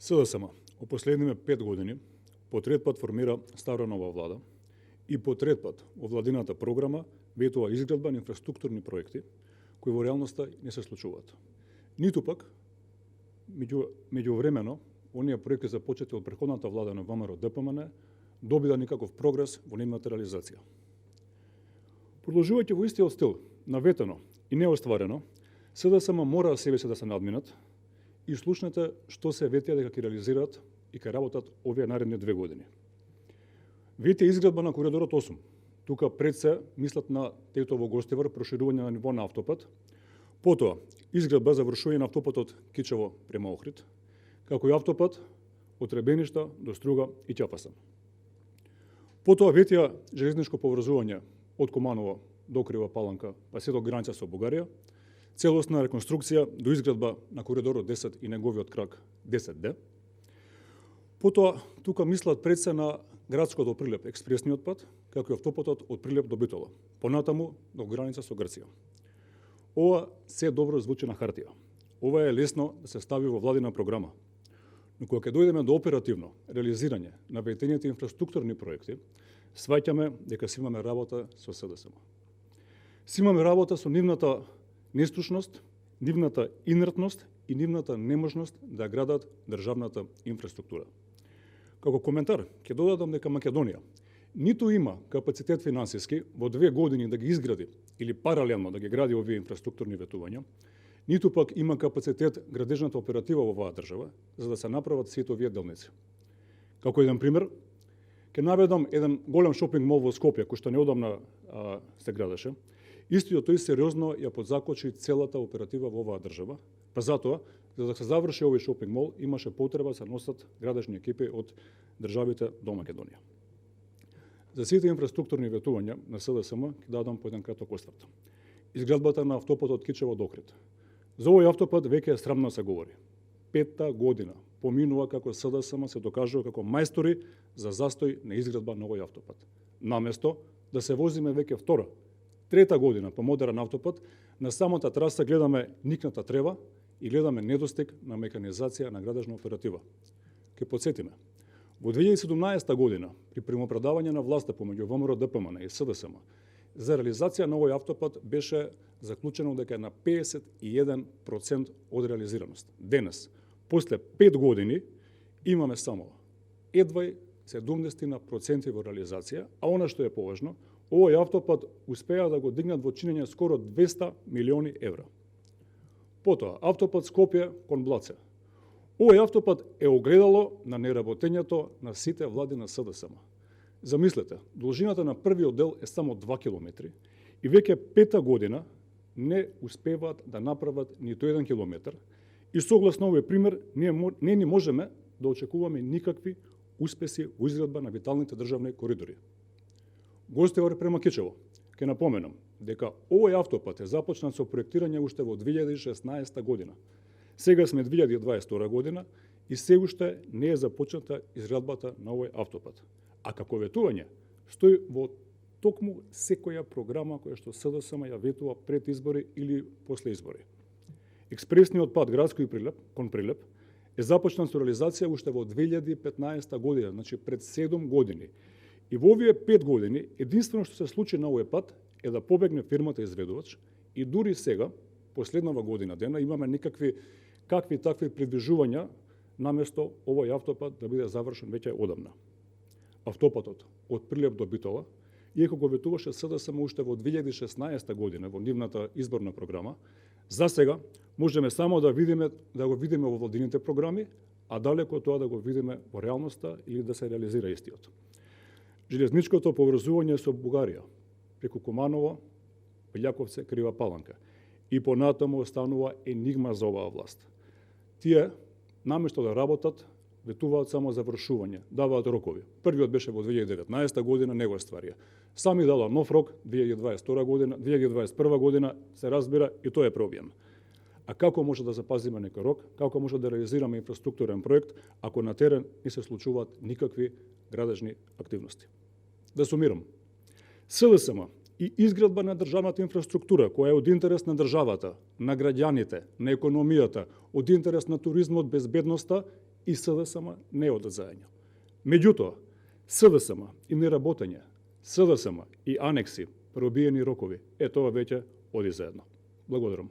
СДСМ во последниве 5 години по трет пат формира стара нова влада и по трет пат во владината програма ветува изградба на инфраструктурни проекти кои во реалноста не се случуваат. Ниту пак меѓувремено оние проекти започети од претходната влада на ВМРО ДПМН добила никаков прогрес во нивната реализација. Продолжувајќи во истиот стил, наветено и неостварено, СДСМ мора себе се да се надминат и слушнете што се ветија дека ќе реализираат и ќе работат овие наредни 2 години. Ветија изградба на коридорот 8. Тука пред се мислат на Тетово-Гостивар, проширување на ниво на автопат. Потоа, изградба завршување на автопатот Кичево према Охрид, како и автопат од Ребеништа до Струга и Ќапасан. Потоа ветија железничко поврзување од Куманово до Крива Паланка, па се до граница со Бугарија, целосна реконструкција до изградба на коридорот 10 и неговиот крак 10D. Потоа, тука мислат пред се на градското Прилеп, експресниот пат, како и автопатот од Прилеп до Битола, понатаму до граница со Грција. Ова се добро звучи на хартија. Ова е лесно да се стави во владина програма. Но кога ќе дојдеме до оперативно реализирање на ветените инфраструктурни проекти, сваќаме дека си имаме работа со СДСМ. Си имаме работа со нивната нестручност, нивната инертност и нивната неможност да градат државната инфраструктура. Како коментар, ќе додадам дека Македонија ниту има капацитет финансиски во 2 години да ги изгради или паралелно да ги гради овие инфраструктурни ветувања, ниту пак има капацитет градежната оператива во оваа држава за да се направат сите овие делници. Како еден пример, ќе наведам еден голем шопинг мол во Скопје, кој што неодамна се градеше. Истиот тој сериозно ја подзакочи целата оператива во оваа држава, па затоа, за да се заврши овој шопинг мол, имаше потреба да се носат градежни екипи од државите до Македонија. За сите инфраструктурни ветувања на СДСМ ќе дадам по еден краток осврт. Изградбата на автопатот Кичево до Охрид. За овој автопат веќе е срамно да се говори. 5-та година поминува како СДСМ се докажува како мајстори за застој на изградба на овој автопат. Наместо да се возиме веќе втора, трета година по модерен автопат, на самата траса гледаме никната трева и гледаме недостиг на меканизација на градежна оператива. Ке подсетиме. Во 2017 година, при примопредавање на власта помеѓу ВМРО ДПМН и СДСМ, за реализација на овој автопат беше заклучено дека е на 51% од реализираност. Денес, после 5 години, имаме само едвај 70% во реализација, а она што е поважно, овој автопат успеа да го дигнат во чинење скоро 200 милиони евра. Потоа, автопат Скопје кон Блаце. Овој автопат е огледало на неработењето на сите влади на СДСМ. Замислете, должината на првиот дел е само 2 километри и веќе 5-та година не успеваат да направат ниту 1 километар и согласно овој пример не ни можеме да очекуваме никакви успеси во изградба на виталните државни коридори. Гостивар према Кичево. Ке напоменам дека овој автопат е започнат со проектирање уште во 2016 година. Сега сме 2022 година и се уште не е започната изградбата на овој автопат. А како ветување, стои во токму секоја програма која што СДСМ ја ветува пред избори или после избори. Експресниот пат Градско и Прилеп, кон Прилеп, е започнат со реализација уште во 2015 година, значи пред 7 години. И во овие 5 години, единствено што се случи на овој пат е да побегне фирмата изведувач и дури сега, последнава година дена, имаме некакви какви такви придвижувања наместо овој автопат да биде завршен веќе одамна. Автопатот од Прилеп до Битола, иако го ветуваше СДСМ уште во 2016 година во нивната изборна програма, за сега можеме само да го видиме во владините програми, а далеко од тоа да го видиме во реалноста или да се реализира истиот. Железничкото поврзување со Бугарија, преку Куманово, Белјаковце, Крива Паланка, и понатаму останува енигма за оваа власт. Тие, наместо да работат, ветуваат само завршување, даваат рокови. Првиот беше во 2019 година, не го стварија. Сами дала нов рок, 2022 година, 2021 година, се разбира, и тоа е пробиен. А како може да запазиме некој рок, како може да реализираме инфраструктурен проект, ако на терен не се случуваат никакви градежни активности? Да сумирам. СДСМ и изградба на државната инфраструктура, која е од интерес на државата, на граѓаните, на економијата, од интерес на туризмот, безбедноста и СДСМ не одат заедно. Меѓутоа, СДСМ и неработење, СДСМ и анекси, пробиени рокови, тоа веќе оди заедно. Благодарам.